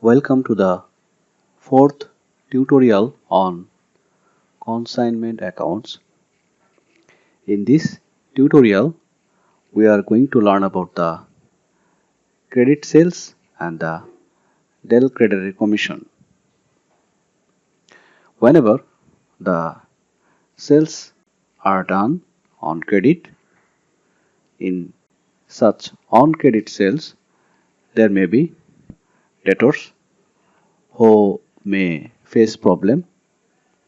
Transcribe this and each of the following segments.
Welcome to the fourth tutorial on consignment accounts. In this tutorial, we are going to learn about the credit sales and the Credere Commission. Whenever the sales are done on credit, in such on-credit sales, there may be debtors who may face problem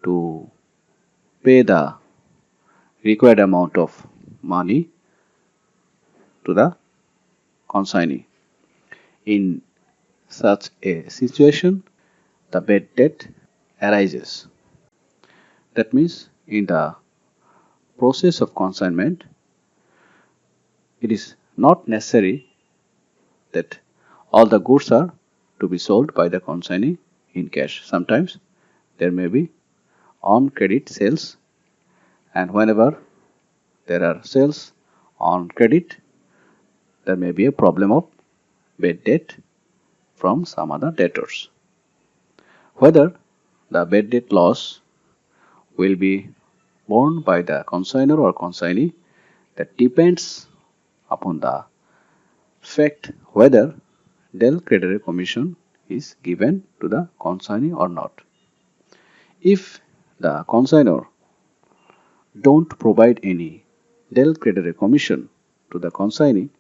to pay the required amount of money to the consignee. In such a situation, the bad debt arises. That means in the process of consignment, it is not necessary that all the goods are to be sold by the consignee in cash. Sometimes there may be on credit sales, and whenever there are sales on credit, there may be a problem of bad debt from some other debtors. Whether the bad debt loss will be borne by the consignor or consignee, that depends upon the fact whether Credere Commission is given to the consignee or not. If the consignor don't provide any Credere Commission to the consignee,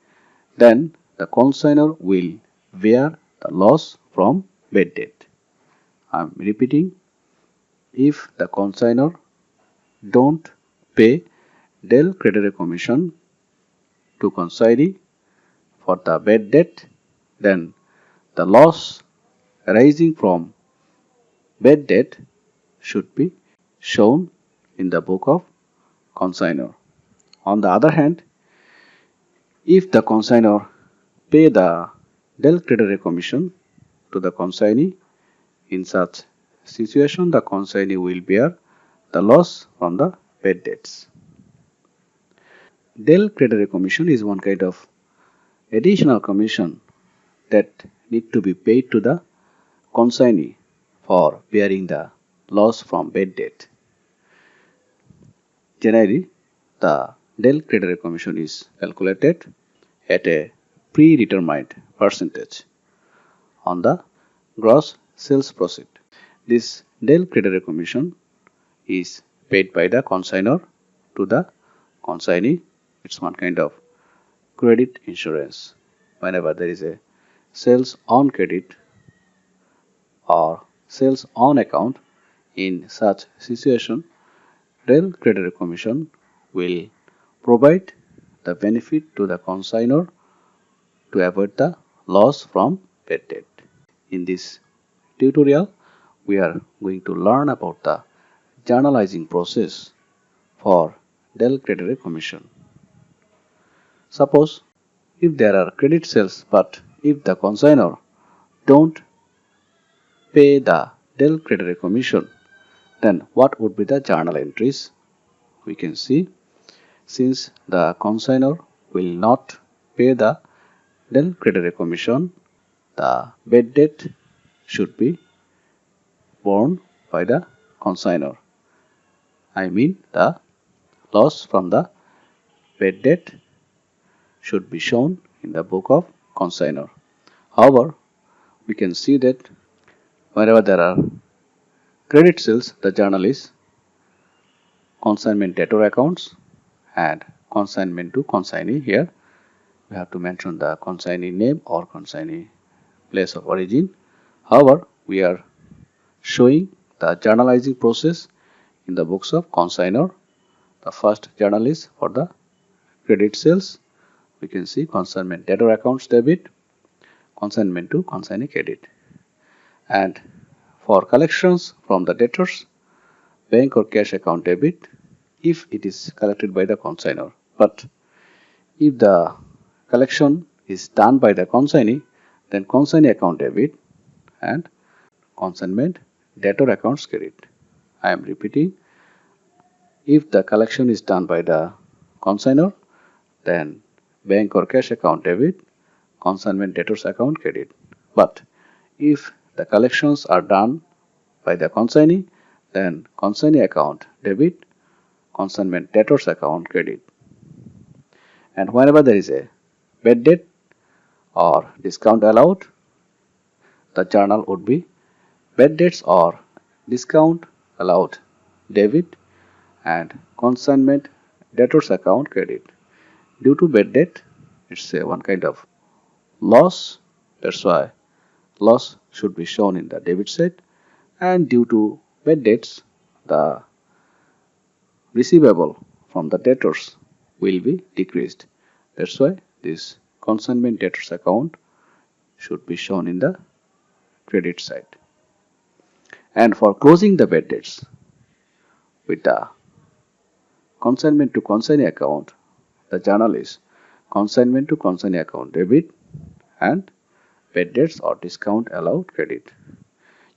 then the consignor will bear the loss from bad debt. I am repeating, if the consignor don't pay Credere Commission to consignee for the bad debt, then the loss arising from bad debt should be shown in the book of consignor. On the other hand, if the consignor pay the Credere Commission to the consignee, in such situation the consignee will bear the loss from the bad debts. Credere Commission is one kind of additional commission that need to be paid to the consignee for bearing the loss from bad debt. Generally, the Credere Commission is calculated at a predetermined percentage on the gross sales proceed. This Credere Commission is paid by the consignor to the consignee. It's one kind of credit insurance. Whenever there is a sales on credit or sales on account, in such situation, Credere Commission will provide the benefit to the consignor to avoid the loss from bad debt. In this tutorial, we are going to learn about the journalizing process for Credere Commission. Suppose if there are credit sales, but if the consignor don't pay the Credere Commission, then what would be the journal entries? We can see, since the consignor will not pay the Credere Commission, the bad debt should be borne by the consignor. I mean, the loss from the bad debt should be shown in the book of consignor. However, we can see that whenever there are credit sales, the journal is consignment debtor accounts and consignment to consignee. Here we have to mention the consignee name or consignee place of origin. However, we are showing the journalizing process in the books of consignor. The first journal is for the credit sales. We can see consignment debtor accounts debit, consignment to consignee credit. And for collections from the debtors, bank or cash account debit if it is collected by the consignor. But if the collection is done by the consignee, then consignee account debit and consignment debtor accounts credit. I am repeating, If the collection is done by the consignor, then bank or cash account debit, consignment debtors account credit. But if the collections are done by the consignee, then consignee account debit, consignment debtors account credit. And whenever there is a bad debt or discount allowed, the journal would be bad debts or discount allowed debit and consignment debtors account credit. Due to bad debt, it's a one kind of loss. That's why loss should be shown in the debit side. And due to bad debts, the receivable from the debtors will be decreased. That's why this consignment debtors account should be shown in the credit side. And for closing the bad debts with the consignment to consignee account, the journal is consignment to consignee account debit and bad debts or discount allowed credit.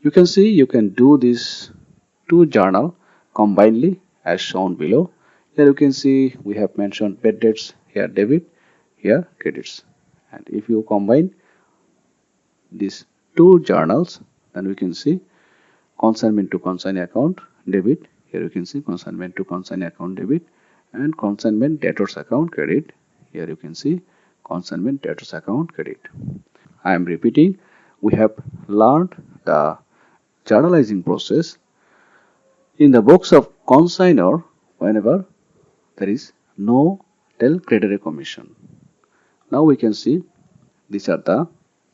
You can see you can do these two journal combinedly as shown below. Here you can see we have mentioned bad debts, here debit, here credits. And if you combine these two journals, then we can see consignment to consignee account debit. Here you can see consignment to consignee account debit and consignment debtors account credit. Here you can see consignment debtors account credit. I am repeating, we have learned the journalizing process in the books of consignor whenever there is no del Credere Commission. Now we can see these are the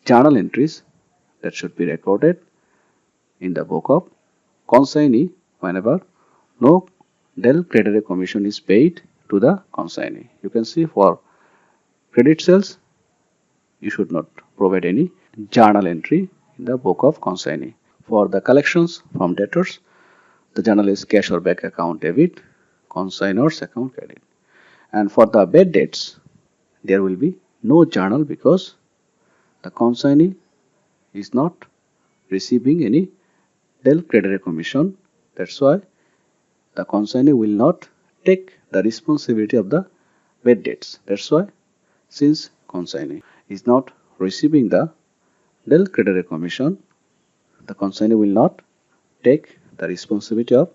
journal entries that should be recorded in the book of consignee whenever no del Credere Commission is paid to the consignee. You can see for credit sales, you should not provide any journal entry in the book of consignee. For the collections from debtors, the journal is cash or bank account debit, consignor's account credit. And for the bad debts, there will be no journal because the consignee is not receiving any del Credere Commission. That's why the consignee will not take the responsibility of the bad debts. That's why since consignee is not receiving the del Credere Commission, the consignee will not take the responsibility of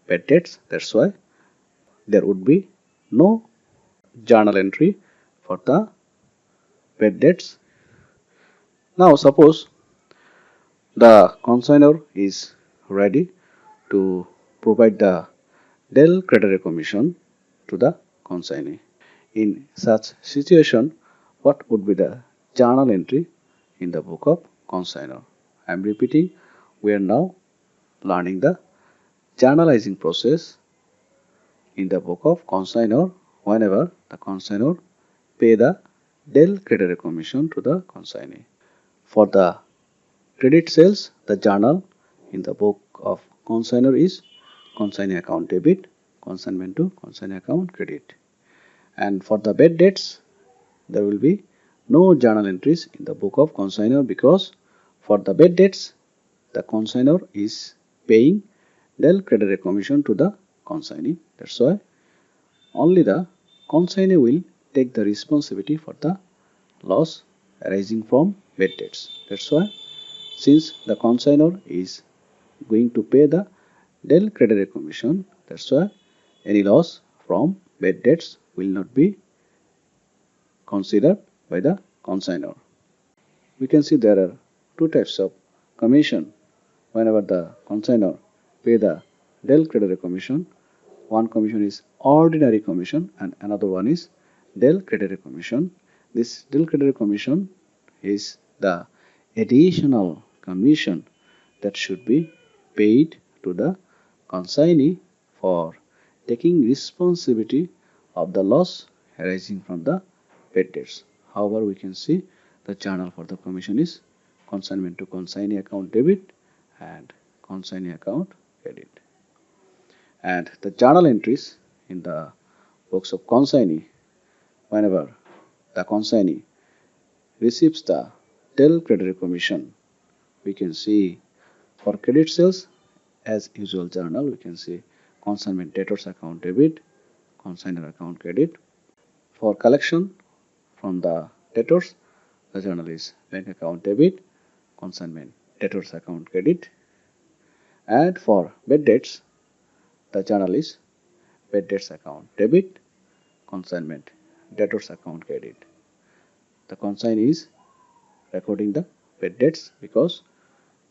bad debts. That's why there would be no journal entry for the bad debts. Now suppose the consignor is ready to provide the del Credere Commission to the consignee. In such situation, what would be the journal entry in the book of consignor? I am repeating, we are now learning the journalizing process in the book of consignor whenever the consignor pay the del Credere Commission to the consignee. For the credit sales, the journal in the book of consignor is consignee account debit, consignment to consignee account credit. And for the bad debts, there will be no journal entries in the book of consignor because for the bad debts, the consignor is paying del Credere Commission to the consignee. That's why only the consignee will take the responsibility for the loss arising from bad debts. That's why since the consignor is going to pay the del Credere Commission, that's why any loss from bad debts will not be considered by the consignor. We can see there are two types of commission whenever the consignor pay the del Credere Commission. One commission is ordinary commission and another one is del Credere Commission. This del Credere Commission is the additional commission that should be paid to the consignee for taking responsibility of the loss arising from the bad debts. However, we can see the journal for the commission is consignment to consignee account debit and consignee account credit. And the journal entries in the books of consignee whenever the consignee receives the del Credere Commission, we can see for credit sales as usual journal we can see consignment debtors account debit, consignor account credit. For collection from the debtors, the journal is bank account debit, consignment debtors account credit. And for bad debts, the journal is bad debts account debit, consignment debtors account credit. The consignee is recording the bad debts because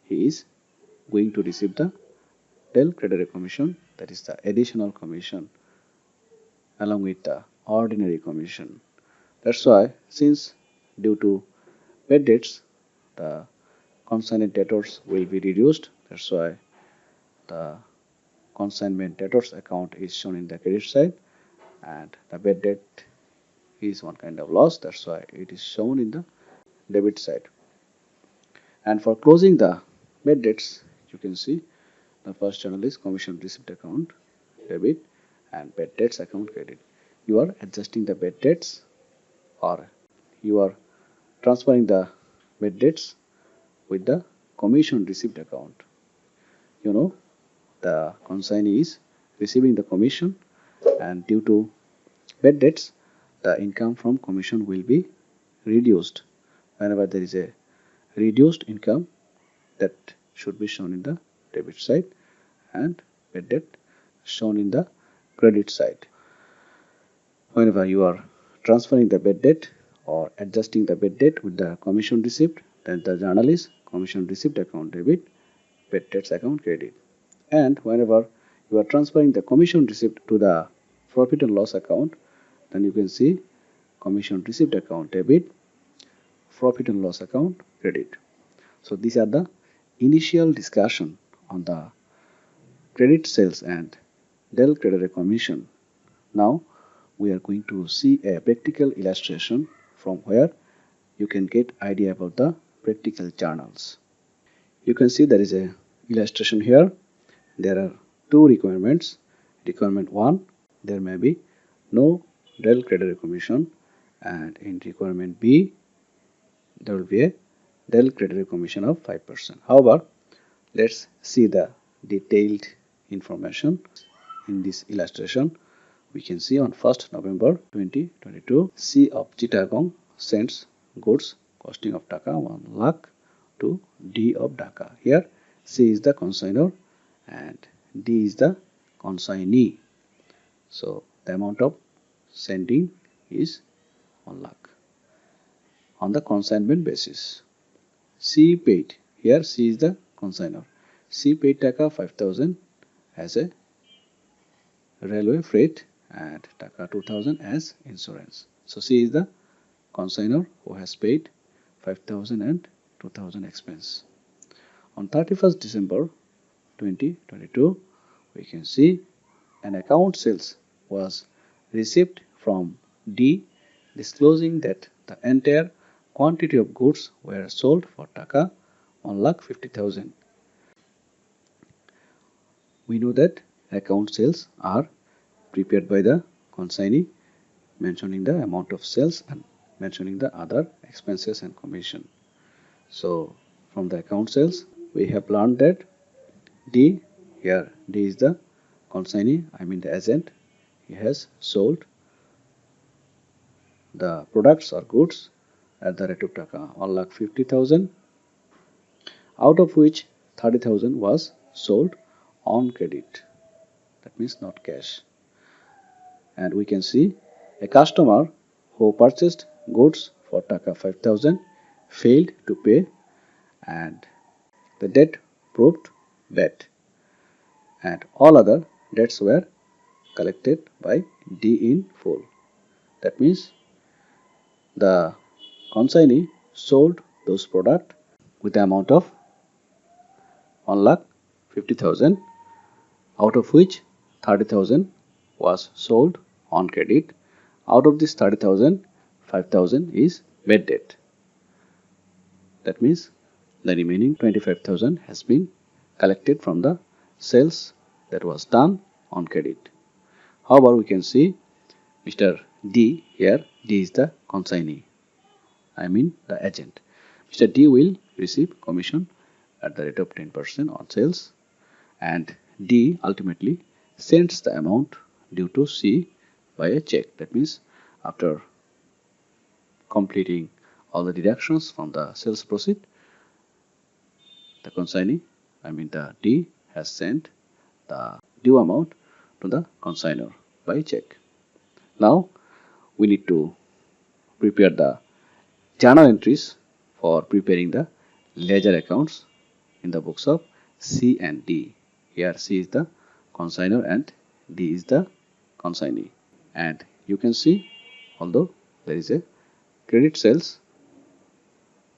he is going to receive the del Credere Commission, that is the additional commission along with the ordinary commission. That's why, since due to bad debts, the consignment debtors will be reduced. That's why the consignment debtors account is shown in the credit side, and the bad debt is one kind of loss. That's why it is shown in the debit side. And for closing the bad debts, you can see the first channel is commission receipt account debit and bad debts account credit. You are adjusting the bad debts, or you are transferring the bad debts with the commission receipt account. You know, the consignee is receiving the commission, and due to bad debts, the income from commission will be reduced. Whenever there is a reduced income, that should be shown in the debit side, and bad debt shown in the credit side. Whenever you are transferring the bad debt or adjusting the bad debt with the commission receipt, then the journal is commission receipt account debit, bad debts account credit. And whenever you are transferring the commission receipt to the profit and loss account, then you can see commission receipt account debit, profit and loss account credit. So these are the initial discussion on the credit sales and del Credere Commission. Now we are going to see a practical illustration from where you can get idea about the practical journals. You can see there is a illustration here. There are two requirements. Requirement 1, there may be no del Credere Commission, and in requirement B, there will be a del Credere Commission of 5%. However, let's see the detailed information in this illustration. We can see on 1st November 2022, C of Chittagong sends goods costing of Taka 1 lakh to D of Dhaka. Here C is the consignor and D is the consignee. So the amount of sending is 1 lakh on the consignment basis. C paid, here C is the consignor. C paid Taka 5,000 as a railway freight and Taka 2,000 as insurance. So C is the consignor who has paid 5,000 and 2,000 expense. On 31st December 2022, we can see an account sales was received from D, disclosing that the entire quantity of goods were sold for Taka 1,50,000. We know that account sales are prepared by the consignee, mentioning the amount of sales and mentioning the other expenses and commission. So from the account sales, we have learned that D, here D is the consignee, I mean the agent. He has sold the products or goods at the rate of Taka 1,50,000, out of which 30,000 was sold on credit. That means not cash. And we can see a customer who purchased goods for Taka 5,000 failed to pay, and the debt proved bad, and all other debts were collected by D in full. That means the consignee sold those products with the amount of 1,50,000, out of which 30,000 was sold on credit. Out of this 30,000, 5,000 is bad debt. That means the remaining 25,000 has been collected from the sales that was done on credit. However, we can see Mr. D, here D is the consignee, I mean the agent. Mr. D will receive commission at the rate of 10% on sales, and D ultimately sends the amount due to C by a check. That means after completing all the deductions from the sales proceed, the consignee, the D, has sent the due amount to the consignor by check. Now we need to prepare the journal entries for preparing the ledger accounts in the books of C and D. Here C is the consignor and D is the consignee. And you can see, although there is a credit sales,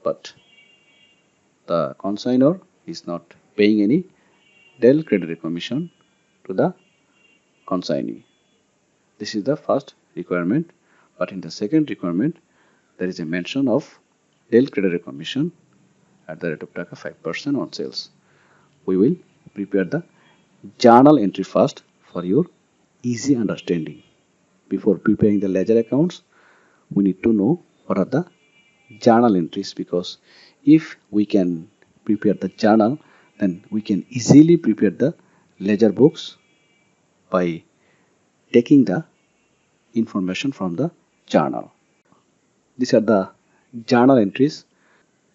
but the consignor is not paying any del Credere Commission to the consignee. This is the first requirement, but in the second requirement there is a mention of del Credere Commission at the rate of 5% on sales. We will prepare the journal entry first for your easy understanding. Before preparing the ledger accounts, we need to know what are the journal entries, because if we can prepare the journal, then we can easily prepare the ledger books by taking the information from the journal. These are the journal entries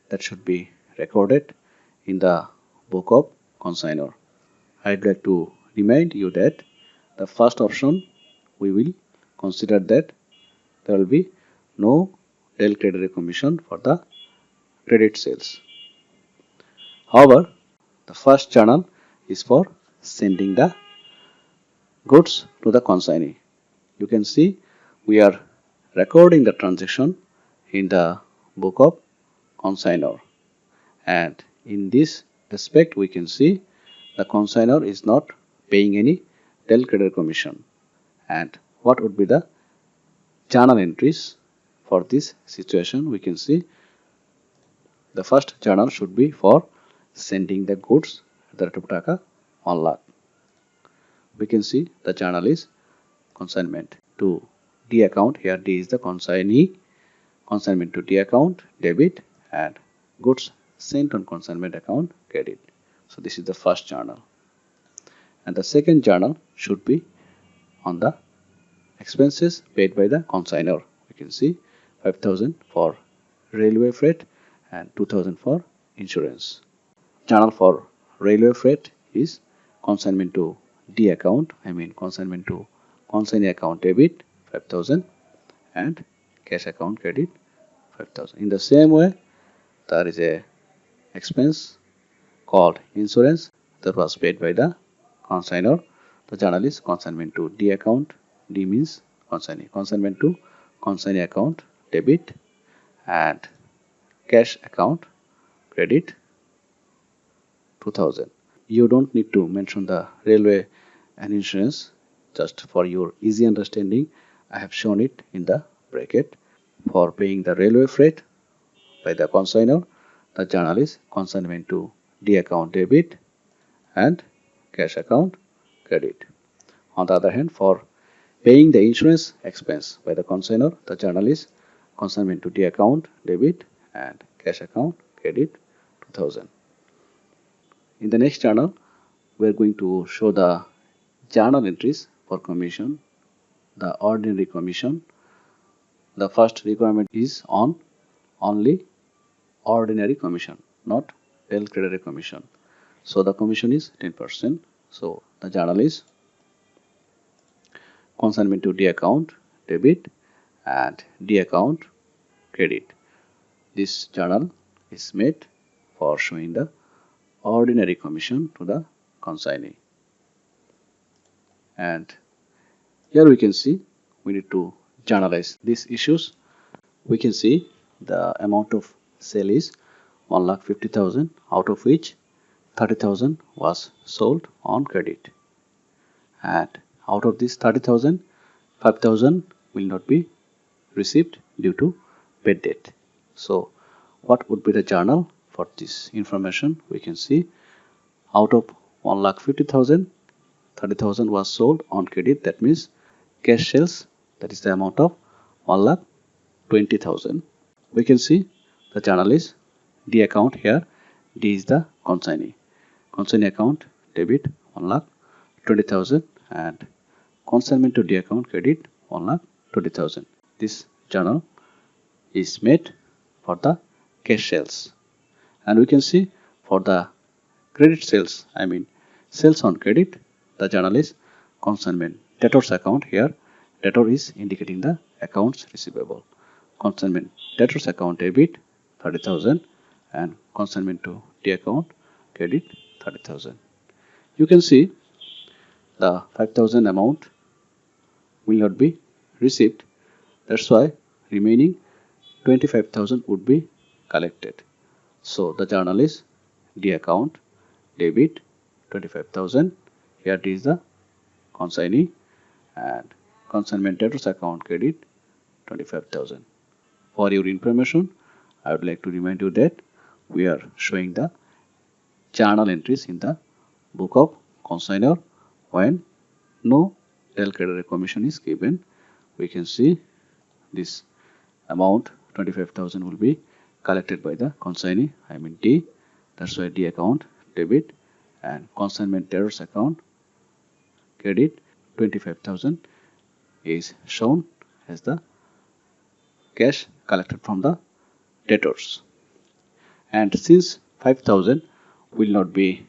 that should be recorded in the book of consignor. I'd like to remind you that the first option, we will consider that there will be no del Credere Commission for the credit sales. However, the first channel is for sending the goods to the consignee. You can see we are recording the transaction in the book of consignor, and in this respect we can see the consignor is not paying any del Credere Commission. And what would be the journal entries for this situation? We can see the first journal should be for sending the goods at the rate of 1 lakh. We can see the journal is consignment to D account. Here D is the consignee. Consignment to D account, debit, and goods sent on consignment account, credit. So this is the first journal. And the second journal should be on the expenses paid by the consignor. We can see 5,000 for railway freight and 2,000 for insurance. Journal for railway freight is consignment to D account, consignment to consignee account, debit 5,000, and cash account, credit 5,000. In the same way, there is a expense called insurance that was paid by the consignor. The journal is consignment to D account. D means consignee. Consignment to consignee account, debit, and cash account, credit 2,000. You don't need to mention the railway and insurance. Just for your easy understanding, I have shown it in the bracket. For paying the railway freight by the consignor, the journal is consignment to D account, debit, and cash account, credit. On the other hand, for paying the insurance expense by the consignor, the journal is consignment to D account, debit, and cash account, credit 2,000. In the next journal, we are going to show the journal entries for commission, the ordinary commission. The first requirement is on only ordinary commission, not del Credere Commission. So the commission is 10%. So the journal is consignment to D account, debit, and D account, credit. This journal is made for showing the ordinary commission to the consignee. And here we can see we need to journalize these issues. We can see the amount of sale is 1,50,000, out of which 30,000 was sold on credit. And out of this 30,000, 5,000 will not be received due to bad debt. So what would be the journal for this information? We can see out of 1,50,000, 30,000 was sold on credit. That means cash sales, that is the amount of 1,20,000. We can see the journal is D account. Here D is the consignee. Consignee account, debit 1,20,000, and consignment to D account credit 1,20,000. This journal is made for the cash sales, and we can see for the credit sales, I mean sales on credit, the journal is consignment debtors account. Here debtor is indicating the accounts receivable. Consignment debtors account debit 30,000 and consignment to D account credit 30,000. You can see the 5,000 amount will not be received. That's why remaining 25,000 would be collected. So the journal is D account debit 25,000. Here it is the consignee, and consignment debtors account credit 25,000. For your information, I would like to remind you that we are showing the journal entries in the book of consignor when no Credere Commission is given. We can see this amount 25,000 will be collected by the consignee, I mean D. That's why D account debit and consignment debtors account credit 25,000 is shown as the cash collected from the debtors. And since 5,000 will not be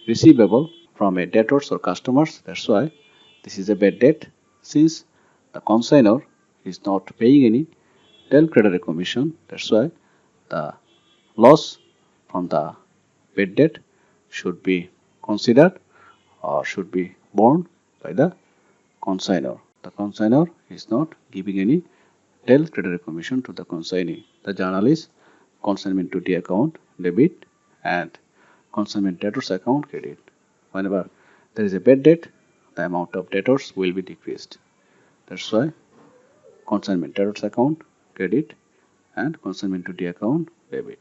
receivable from a debtors or customers, that's why this is a bad debt. Since the consignor is not paying any Credere Commission, that's why the loss from the bad debt should be considered or should be borne by the consignor. The consignor is not giving any Credere Commission to the consignee. The journal is consignment to D account debit and consignment debtors account credit. Whenever there is a bad debt, the amount of debtors will be decreased. That's why consignment debtors account credit and consignment to D account debit.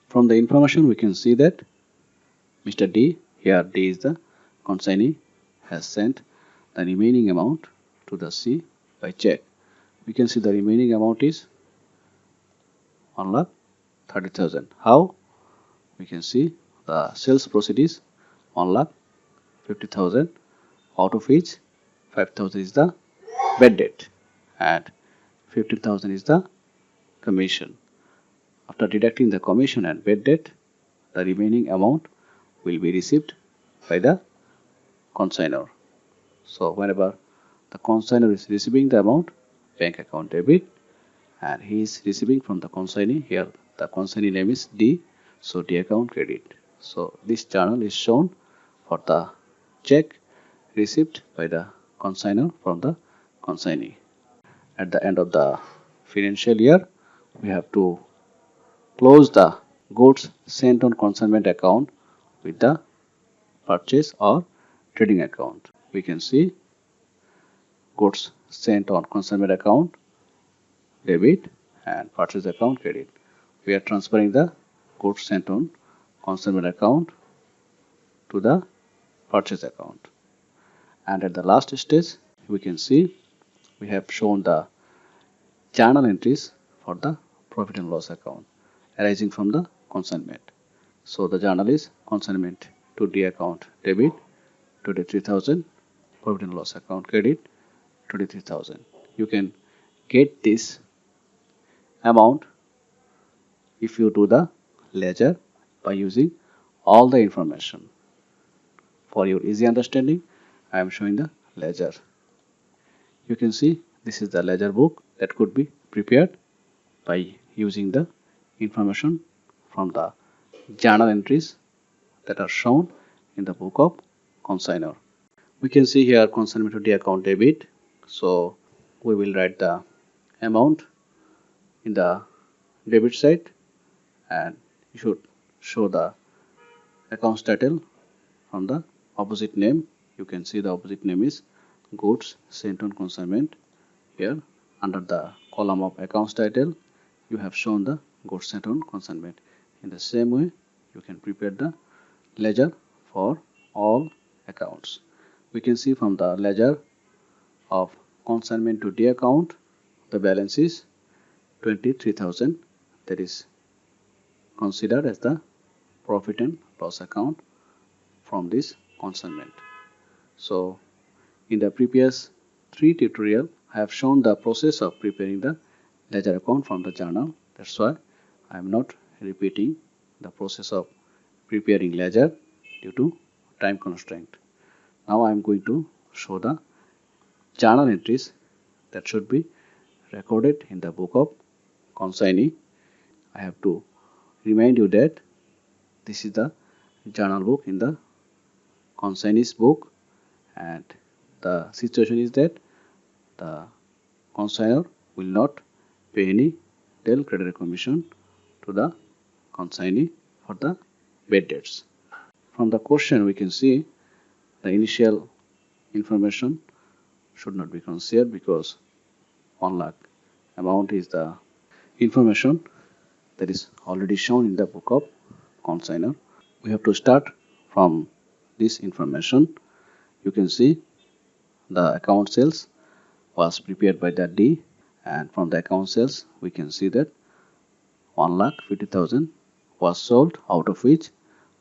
From the information we can see that Mr. D, here D is the consignee, has sent the remaining amount to the C by check. We can see the remaining amount is 1,30,000. How? We can see the sales proceed is 1,50,000, out of which 5,000 is the bad debt and 15,000 is the commission. After deducting the commission and bad debt, the remaining amount will be received by the consignor. So whenever the consignor is receiving the amount, bank account debit, and he is receiving from the consignee, here the consignee name is D, so D account credit. So this journal is shown for the check received by the consignor from the consignee. At the end of the financial year, we have to close the goods sent on consignment account with the purchase or trading account. We can see goods sent on consignment account debit and purchase account credit. We are transferring the goods sent on consignment account to the purchase account. And at the last stage, we can see we have shown the journal entries for the profit and loss account arising from the consignment. So the journal is consignment to D account debit 23,000, profit and loss account credit 23,000. You can get this amount if you do the ledger by using all the information. For your easy understanding, I am showing the ledger. You can see this is the ledger book that could be prepared by using the information from the journal entries that are shown in the book of consignor. We can see here consignment to D account debit. So we will write the amount in the debit side, and you should show the accounts title from the opposite name. You can see the opposite name is goods sent on consignment. Here under the column of accounts title, you have shown the goods sent on consignment. In the same way, you can prepare the ledger for all accounts. We can see from the ledger of consignment to D account, the balance is 23,000. That is considered as the profit and loss account from this consignment. So in the previous 3 tutorial, I have shown the process of preparing the ledger account from the journal. That's why I am not repeating the process of preparing ledger due to time constraint. Now I am going to show the journal entries that should be recorded in the book of consignee. I have to remind you that this is the journal book in the consignee's book, and the situation is that the consignor will not pay any del Credere Commission to the consignee for the bad debts. From the question we can see the initial information should not be considered because 1 lakh amount is the information that is already shown in the book of consignor. We have to start from this information. You can see the account sales was prepared by the D, and from the account sales we can see that 1,50,000 was sold, out of which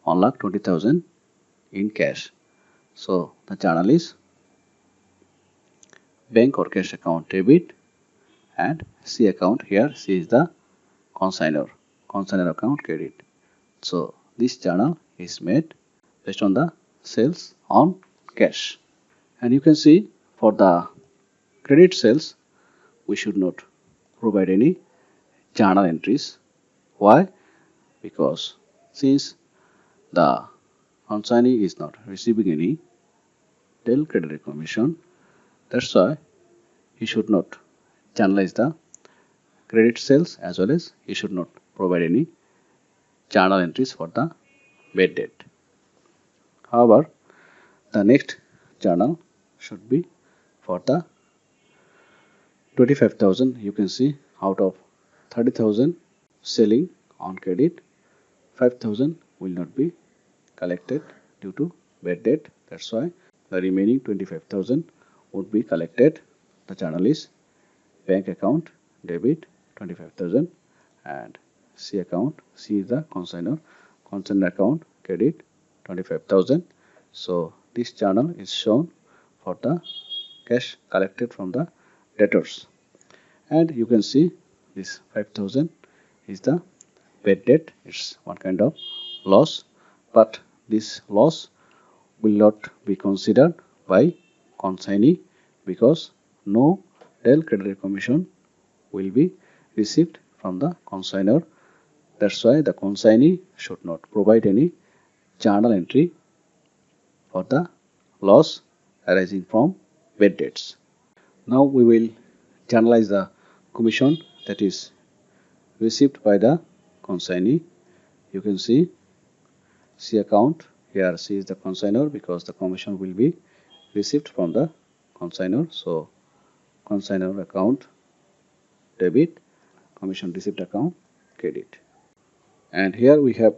1,20,000 in cash. So the journal is bank or cash account debit, and C account, here C is the consignor account credit. So this journal is made based on the sales on cash. And you can see for the credit sales we should not provide any journal entries. Why? Because since the consignee is not receiving any del Credere Commission, that's why he should not journalize the credit sales, as well as he should not provide any journal entries for the bad debt. However, the next journal should be for the 25,000. You can see out of 30,000 selling on credit, 5,000 will not be collected due to bad debt. That's why the remaining 25,000 would be collected. The journal is bank account debit 25,000, and C account, C is the consignor account credit 25,000. So this journal is shown for the cash collected from the debtors, and you can see this 5,000 is the bad debt. It's one kind of loss, but this loss will not be considered by consignee because no del Credere Commission will be received from the consignor. That's why the consignee should not provide any journal entry for the loss arising from bad debts. Now we will journalize the commission that is received by the consignee. You can see C account, here C is the consignor because the commission will be received from the consignor. So consignor account debit, commission received account credit. And here we have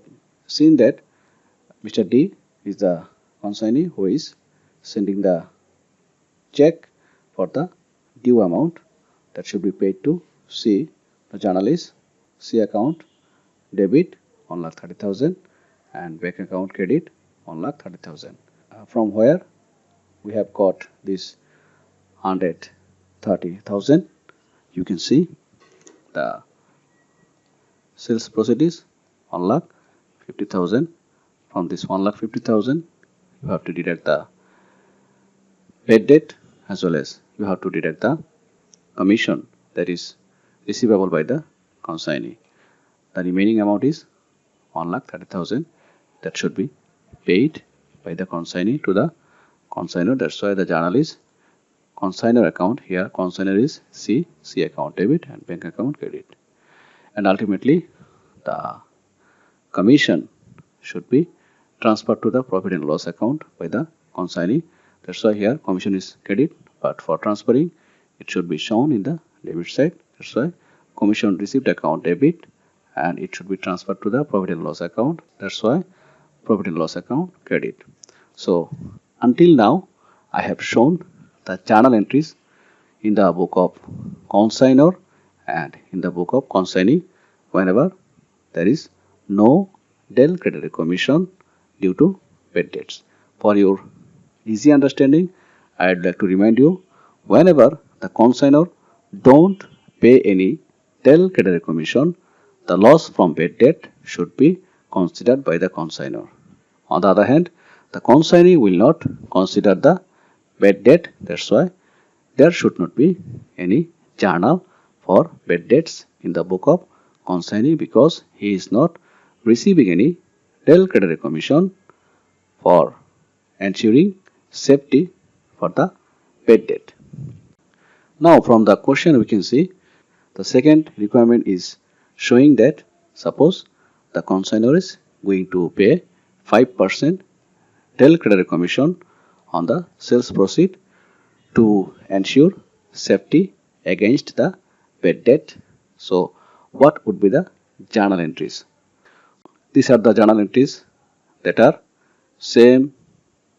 seen that Mr. D is the consignee who is sending the check for the due amount that should be paid to C. The journal is C account debit 1,30,000 and bank account credit 1,30,000. From where we have got this 130,000, you can see the sales proceeds 1,50,000. From this 1,50,000, you have to deduct the bad debt, as well as you have to deduct the commission that is receivable by the consignee. The remaining amount is 1,30,000 that should be paid by the consignee to the consignor. That's why the journal is consignor account. Here consignor is C account debit and bank account credit. And ultimately the commission should be transferred to the profit and loss account by the consignee. That's why here commission is credit, but for transferring it should be shown in the debit side. That's why commission received account debit, and it should be transferred to the profit and loss account. That's why profit and loss account credit. So until now I have shown the journal entries in the book of consignor and in the book of consignee whenever there is no del Credere Commission due to bad debts. For your easy understanding, I'd like to remind you, whenever the consignor don't pay any del credere commission, the loss from bad debt should be considered by the consignor. On the other hand, the consignee will not consider the bad debt. That's why there should not be any journal for bad debts in the book of consignee, because he is not receiving any del credere commission for ensuring safety for the bad debt. Now from the question we can see the second requirement is showing that suppose the consignor is going to pay 5% del credere commission on the sales proceed to ensure safety against the bad debt. So what would be the journal entries? These are the journal entries that are same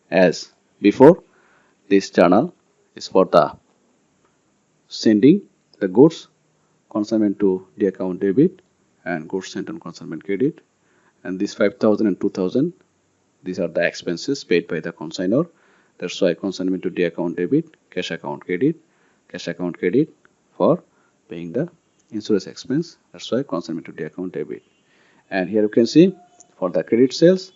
as before. This journal is for the sending the goods consignment to the account debit and goods sent on consignment credit, and this 5,000 and 2,000, these are the expenses paid by the consignor. That's why consignment to the account debit, cash account credit for paying the insurance expense. That's why consignment to the account debit. And here you can see for the credit sales,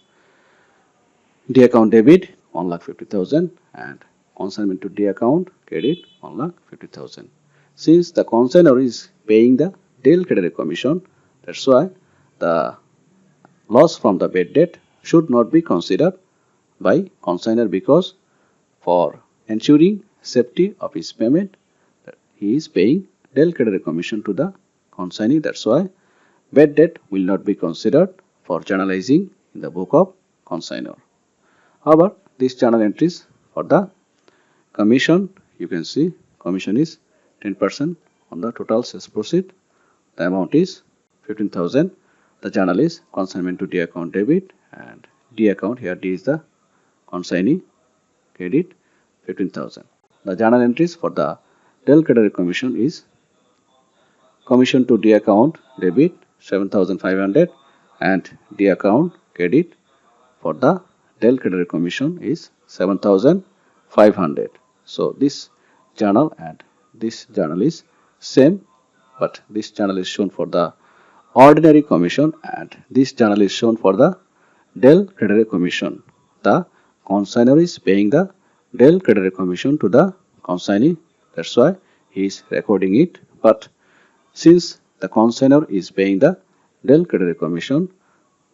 the account debit 1,50,000 and consignment to the account credit 1,50,000. Since the consignor is paying the del credere commission, that's why the loss from the bad debt should not be considered by consignor, because for ensuring safety of his payment, he is paying del credere commission to the consignee. That's why bad debt will not be considered for journalizing in the book of consignor. However, these journal entries for the commission, you can see commission is 10% on the total sales proceed. The amount is 15,000. The journal is consignment to the account debit, and D account, here D is the consignee credit 15,000. The journal entries for the del credere commission is commission to D account debit 7,500 and D account credit for the del credere commission is 7,500. So this journal and this journal is same, but this journal is shown for the ordinary commission and this journal is shown for the del credere commission. The consignor is paying the del credere commission to the consignee. That's why he is recording it. But since the consignor is paying the del credere commission,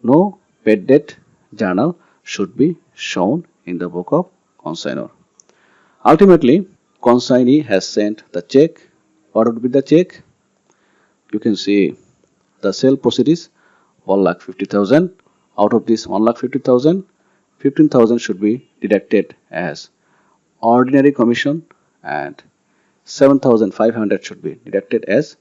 no bad debt journal should be shown in the book of consignor. Ultimately, consignee has sent the check. What would be the check? You can see the sale proceed is 1,50,000. Out of this 1,50,000, 15,000 should be deducted as ordinary commission and 7,500 should be deducted as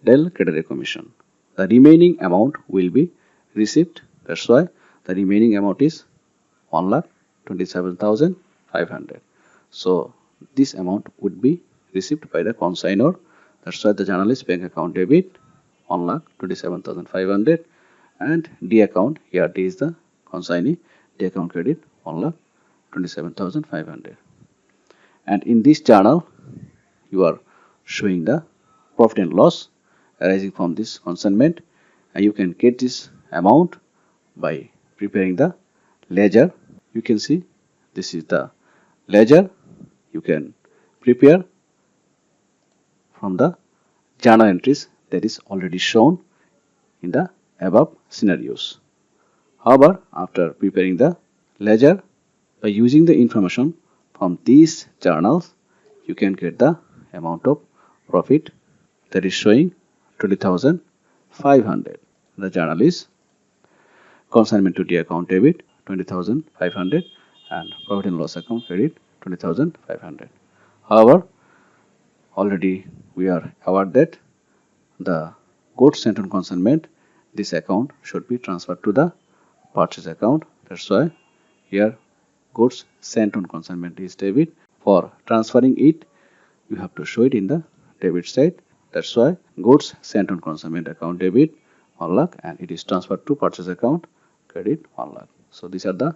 del credere commission. The remaining amount will be received. That's why the remaining amount is 1,27,500. So this amount would be received by the consignor. That's why the journal is bank account debit 1,27,500 and D account, here D is the consignee, D account credit 1,27,500. And in this journal you are showing the profit and loss arising from this consignment, and you can get this amount by preparing the ledger. You can see this is the ledger. You can prepare from the journal entries that is already shown in the above scenarios. However, after preparing the ledger, by using the information from these journals, you can get the amount of profit that is showing 20,500. The journal is consignment to the account debit 20,500 and profit and loss account credit 20,500. However, already we are aware that the goods sent on consignment, this account should be transferred to the purchase account. That's why here goods sent on consignment is debit. For transferring it, you have to show it in the debit side. That's why goods sent on consignment account debit 1 lakh and it is transferred to purchase account credit 1 lakh. So these are the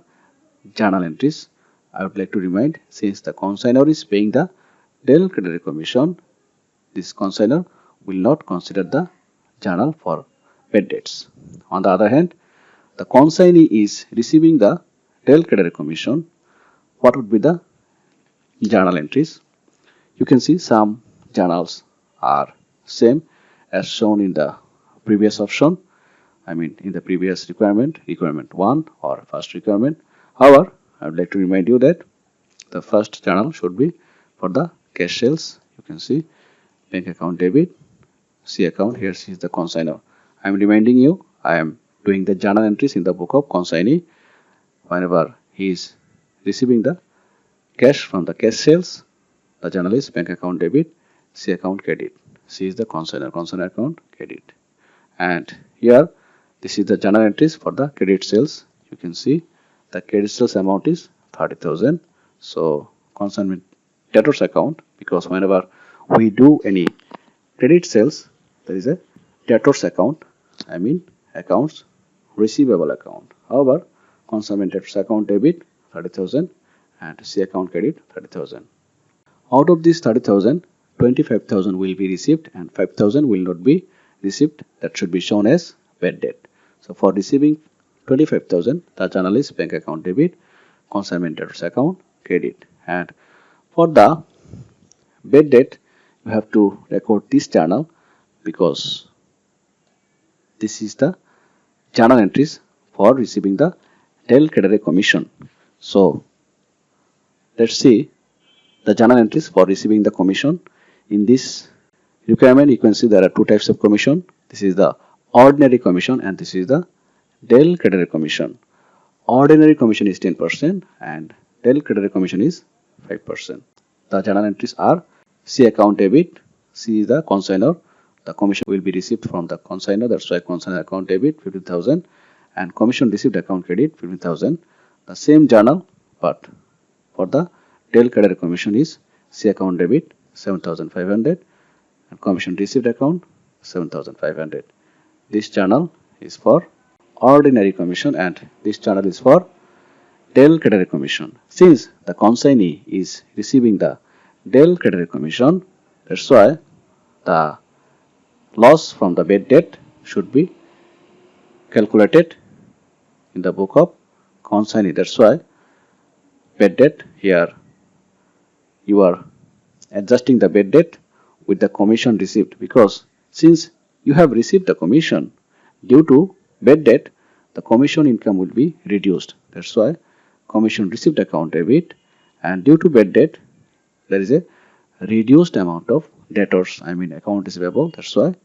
journal entries I would like to remind, since the consignor is paying the del Credere Commission, this consignor will not consider the journal for bad debts. On the other hand, the consignee is receiving the del Credere Commission. What would be the journal entries? You can see some journals are same as shown in the previous option. In the previous requirement 1 or first requirement. However, I would like to remind you that the first journal should be for the cash sales. You can see bank account debit, C account. Here is the consignor. I am reminding you, I am doing the journal entries in the book of consignee whenever he is receiving the cash from the cash sales. The journal is bank account debit, C account credit. C is the consignor account credit. And here this is the journal entries for the credit sales. You can see the credit sales amount is 30,000. So consignment debtors account, because whenever we do any credit sales, there is a debtors account, accounts receivable account. However, consignment debtors account debit 30,000 and C account credit 30,000. Out of this 30,000, 25,000 will be received and 5,000 will not be received. That should be shown as bad debt. So for receiving 25,000, the journal is bank account debit, consignment debtors account credit. And for the bad debt, you have to record this journal, because this is the journal entries for receiving the del Credere Commission. So let's see the journal entries for receiving the commission. In this requirement, you can see there are two types of commission. This is the ordinary commission and this is the del Credere Commission. Ordinary commission is 10% and del Credere Commission is 5%. The journal entries are C account debit. C is the consignor. The commission will be received from the consignor. That's why consignor account debit 50,000 and commission received account credit 15,000. The same journal, but for the del Credere Commission is C account debit 7,500 and commission received account 7,500. This journal is for ordinary commission and this journal is for del Credere Commission. Since the consignee is receiving the del Credere Commission, that's why the loss from the bad debt should be calculated in the book of consignee. That's why bad debt, here you are adjusting the bad debt with the commission received, because since you have received the commission, due to bad debt the commission income will be reduced. That's why commission received account debit, and due to bad debt there is a reduced amount of debtors, account receivable. That's why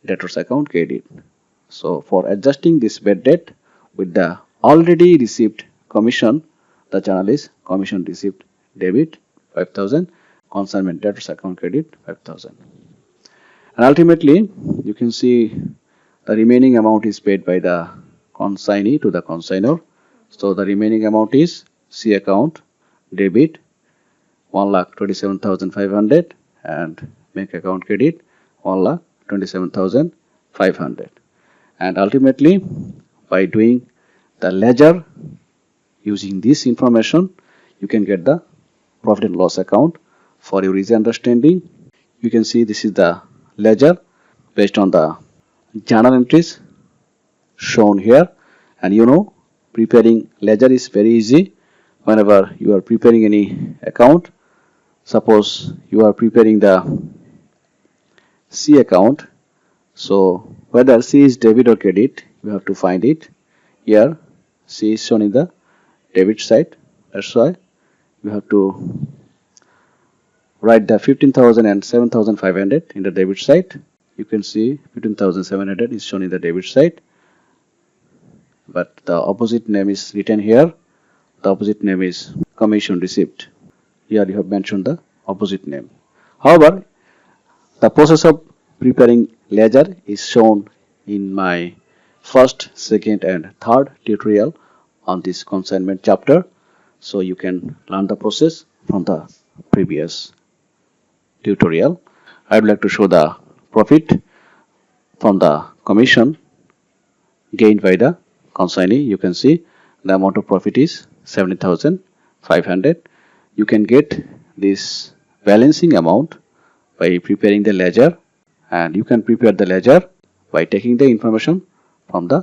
debtors account credit. So for adjusting this bad debt with the already received commission, the journal is commission received debit 5,000, consignment debtors account credit 5,000. And ultimately you can see the remaining amount is paid by the consignee to the consignor. So the remaining amount is C account debit 1,27,500 and bank account credit 1,27,500. And ultimately, by doing the ledger using this information, you can get the profit and loss account. For your easy understanding, you can see this is the ledger based on the journal entries shown here. And preparing ledger is very easy. Whenever you are preparing any account, suppose you are preparing the C account, so whether C is debit or credit, you have to find it. Here C is shown in the debit side. That's why you have to write the 15,000 and 7,500 in the debit side. You can see 15,700 is shown in the debit side, but the opposite name is written here. The opposite name is commission received. Here you have mentioned the opposite name. However, the process of preparing ledger is shown in my first, second and third tutorial on this consignment chapter. So you can learn the process from the previous tutorial. I would like to show the profit from the commission gained by the consignee. You can see the amount of profit is 70,000. 500. You can get this balancing amount by preparing the ledger, and you can prepare the ledger by taking the information from the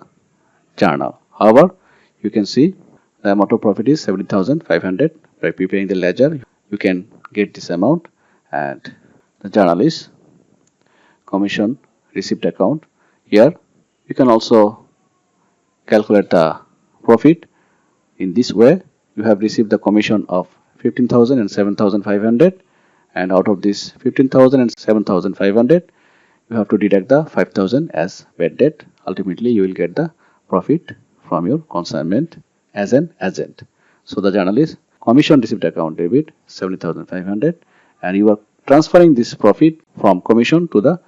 journal. However, you can see the amount of profit is 17,500. By preparing the ledger, you can get this amount, and the journal is commission receipt account. Here you can also calculate the profit in this way. You have received the commission of 15,000 and 7,500, and out of this 15,000 and 7,500, you have to deduct the 5,000 as bad debt. Ultimately, you will get the profit from your consignment as an agent. So the journal is commission receipt account debit 70,500, and you are transferring this profit from commission to the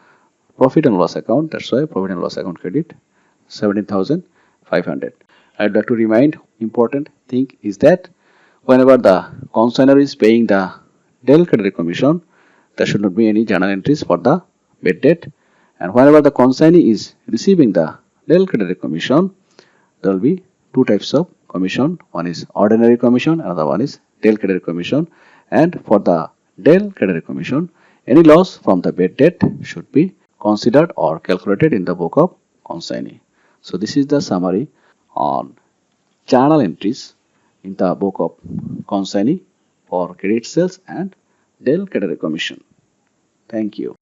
profit and loss account. That's why profit and loss account credit 17,500. I'd like to remind important thing is that whenever the consignor is paying the Del Credere Commission, there should not be any journal entries for the bad debt. And whenever the consignee is receiving the Del Credere Commission, there will be two types of commission. One is ordinary commission, another one is Del Credere Commission. And for the Del Credere Commission, any loss from the bad debt should be considered or calculated in the book of consignee. So this is the summary on journal entries in the book of consignee for credit sales and Del Credere Commission. Thank you.